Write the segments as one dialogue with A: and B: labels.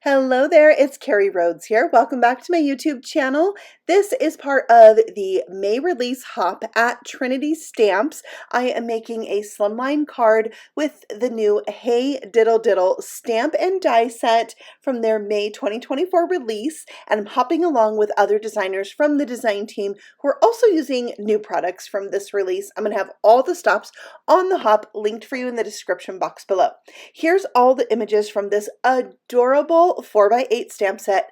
A: Hello there, it's Carrie Rhodes here. Welcome back to my YouTube channel. This is part of the May release hop at Trinity Stamps. I am making a slimline card with the new Hey Diddle Diddle stamp and die set from their May 2024 release, and I'm hopping along with other designers from the design team who are also using new products from this release. I'm going to have all the stops on the hop linked for you in the description box below. Here's all the images from this adorable 4x8 stamp set,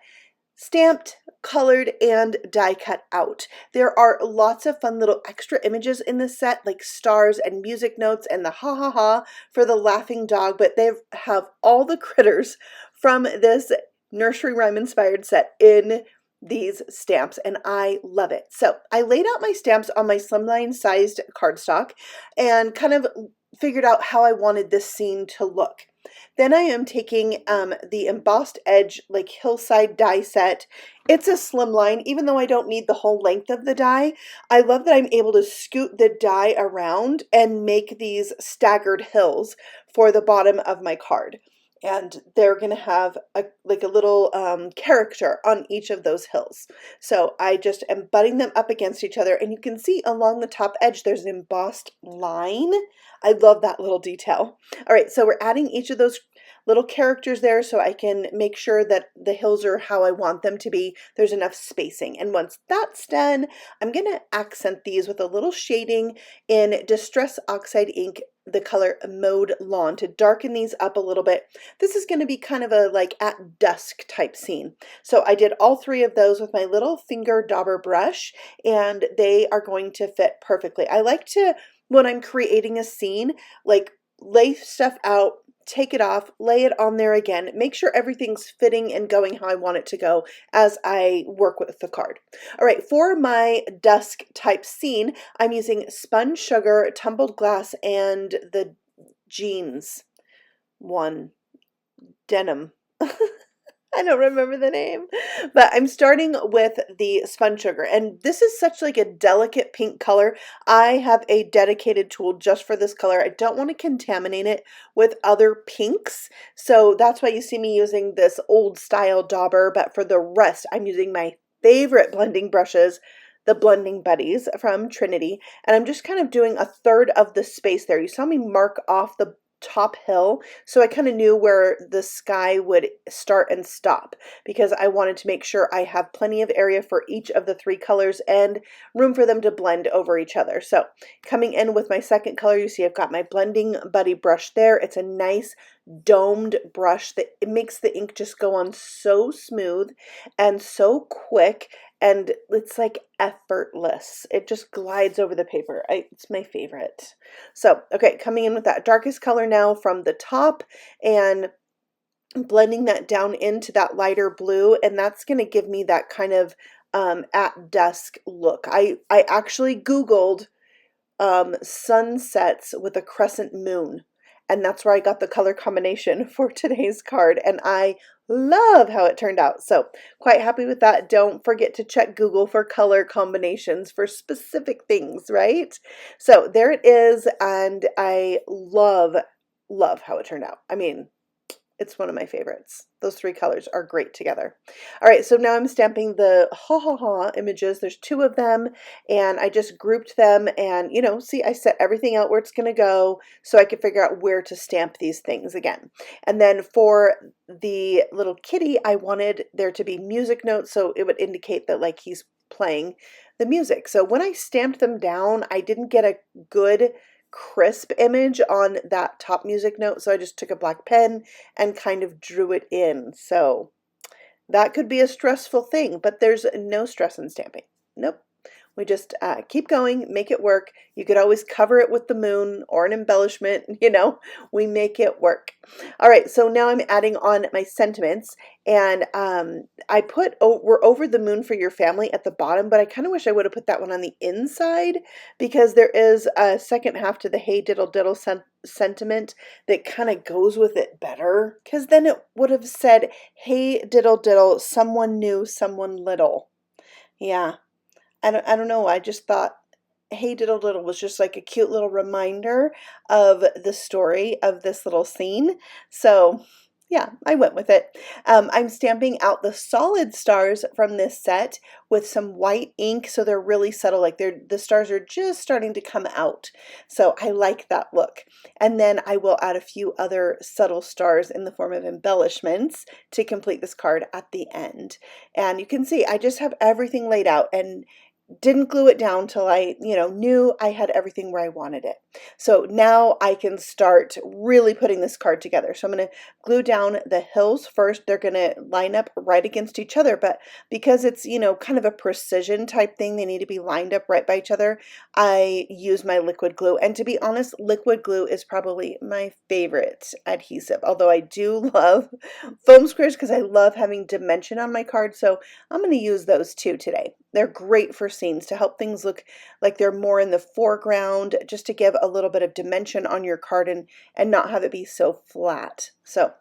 A: stamped, colored, and die cut out. There are lots of fun little extra images in this set, like stars and music notes and the ha ha ha for the laughing dog, but they have all the critters from this nursery rhyme inspired set in these stamps, and I love it. So I laid out my stamps on my slimline sized cardstock and kind of figured out how I wanted this scene to look. Then I am taking the embossed edge, like hillside die set. It's a slimline, even though I don't need the whole length of the die. I love that I'm able to scoot the die around and make these staggered hills for the bottom of my card. And they're going to have a little character on each of those hills. So I just am butting them up against each other, and you can see along the top edge there's an embossed line. I love that little detail. All right, so we're adding each of those little characters there so I can make sure that the hills are how I want them to be. There's enough spacing. And once that's done, I'm going to accent these with a little shading in Distress Oxide ink, the color Mode Lawn, to darken these up a little bit. This is going to be kind of a like at dusk type scene. So I did all three of those with my little finger dauber brush, and they are going to fit perfectly. I like to, when I'm creating a scene, like lay stuff out, take it off, lay it on there again, make sure everything's fitting and going how I want it to go as I work with the card. All right, for my dusk type scene, I'm using spun sugar, tumbled glass, and the jeans one, denim. I don't remember the name, but I'm starting with the spun sugar, and this is such like a delicate pink color. I have a dedicated tool just for this color. I don't want to contaminate it with other pinks, so that's why you see me using this old style dauber, but for the rest, I'm using my favorite blending brushes, the Blending Buddies from Trinity, and I'm just kind of doing a third of the space there. You saw me mark off the top hill, so I kind of knew where the sky would start and stop because I wanted to make sure I have plenty of area for each of the three colors and room for them to blend over each other. So coming in with my second color, you see I've got my Blending Buddy brush there. It's a nice domed brush that it makes the ink just go on so smooth and so quick, and it's like effortless. It just glides over the paper. It's my favorite. So, okay, coming in with that darkest color now from the top and blending that down into that lighter blue, and that's going to give me that kind of at dusk look. I actually Googled sunsets with a crescent moon, and that's where I got the color combination for today's card, and I love how it turned out. So quite happy with that. Don't forget to check Google for color combinations for specific things, right? So there it is, and I love how it turned out. I mean, it's one of my favorites. Those three colors are great together. All right, so now I'm stamping the ha ha ha images. There's two of them, and I just grouped them, and you know, see, I set everything out where it's going to go so I could figure out where to stamp these things again. And then for the little kitty, I wanted there to be music notes so it would indicate that like he's playing the music. So when I stamped them down, I didn't get a good crisp image on that top music note, so I just took a black pen and kind of drew it in. So that could be a stressful thing, but there's no stress in stamping. Nope. We just keep going, make it work. You could always cover it with the moon or an embellishment, you know, we make it work. All right, so now I'm adding on my sentiments, and I put we're over the moon for your family at the bottom, but I kind of wish I would have put that one on the inside because there is a second half to the Hey Diddle Diddle sentiment that kind of goes with it better, because then it would have said, Hey Diddle Diddle, someone new, someone little. Yeah. I don't know. I just thought Hey Diddle Diddle was just like a cute little reminder of the story of this little scene. So Yeah, I went with it. I'm stamping out the solid stars from this set with some white ink, so they're really subtle, like the stars are just starting to come out. So I like that look. And then I will add a few other subtle stars in the form of embellishments to complete this card at the end. And you can see I just have everything laid out and didn't glue it down till I, knew I had everything where I wanted it. So now I can start really putting this card together. So I'm going to glue down the hills first. They're going to line up right against each other, but because it's, kind of a precision type thing, they need to be lined up right by each other. I use my liquid glue. And to be honest, liquid glue is probably my favorite adhesive, although I do love foam squares because I love having dimension on my card. So I'm going to use those too today. They're great for scenes to help things look like they're more in the foreground, just to give a little bit of dimension on your card and not have it be so flat. So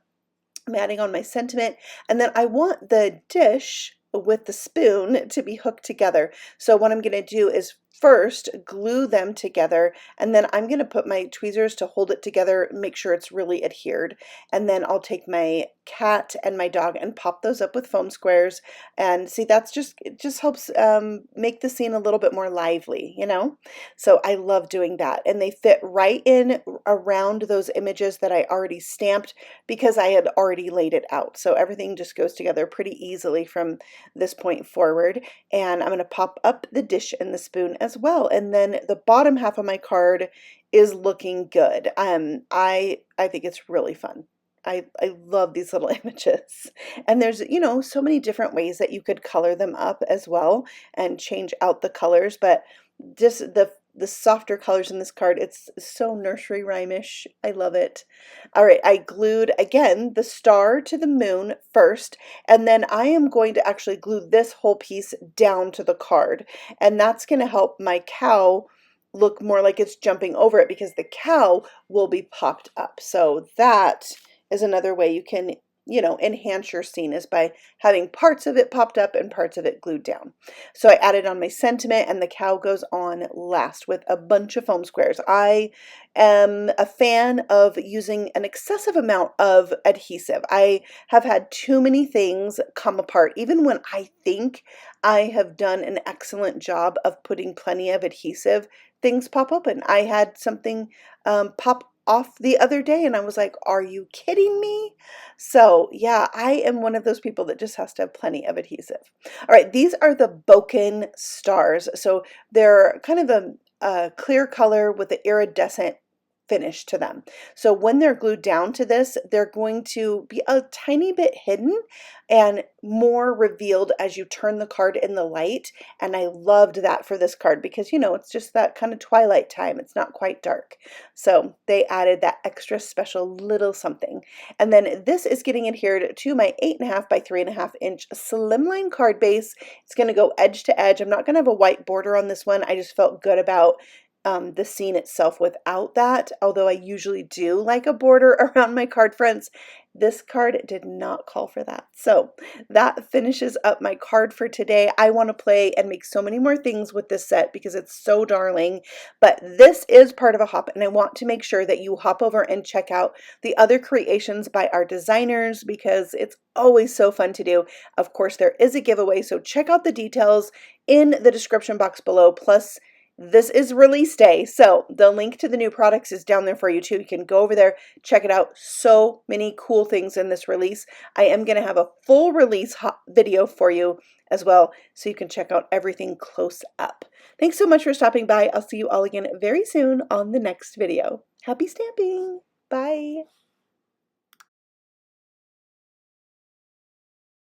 A: I'm adding on my sentiment, and then I want the dish with the spoon to be hooked together. So what I'm going to do is first glue them together, and then I'm going to put my tweezers to hold it together, make sure it's really adhered, and then I'll take my cat and my dog and pop those up with foam squares. And see, it just helps make the scene a little bit more lively, So I love doing that, and they fit right in around those images that I already stamped because I had already laid it out. So everything just goes together pretty easily from this point forward. And I'm going to pop up the dish and the spoon as well. And then the bottom half of my card is looking good. I think it's really fun. I love these little images. And there's, so many different ways that you could color them up as well and change out the colors, but just the softer colors in this card, it's so nursery rhyme-ish. I love it. All right, I glued again the star to the moon first, and then I am going to actually glue this whole piece down to the card, and that's going to help my cow look more like it's jumping over it because the cow will be popped up. So that is another way you can, enhance your scene, is by having parts of it popped up and parts of it glued down. So I added on my sentiment, and the cow goes on last with a bunch of foam squares. I am a fan of using an excessive amount of adhesive. I have had too many things come apart, even when I think I have done an excellent job of putting plenty of adhesive, things pop open. I had something pop off the other day and I was like, are you kidding me? So yeah, I am one of those people that just has to have plenty of adhesive. All right, these are the Boken stars. So they're kind of a clear color with the iridescent finish to them. So when they're glued down to this, they're going to be a tiny bit hidden and more revealed as you turn the card in the light. And I loved that for this card because, it's just that kind of twilight time. It's not quite dark. So they added that extra special little something. And then this is getting adhered to my 8.5 by 3.5 inch Slimline card base. It's going to go edge to edge. I'm not going to have a white border on this one. I just felt good about the scene itself without that, although I usually do like a border around my card fronts. This card did not call for that. So that finishes up my card for today. I want to play and make so many more things with this set because it's so darling, but this is part of a hop, and I want to make sure that you hop over and check out the other creations by our designers because it's always so fun to do. Of course, there is a giveaway, so check out the details in the description box below. Plus, this is release day, so the link to the new products is down there for you too. You can go over there, check it out. So many cool things in this release. I am going to have a full release video for you as well, so you can check out everything close up. Thanks so much for stopping by. I'll see you all again very soon on the next video. Happy stamping! Bye!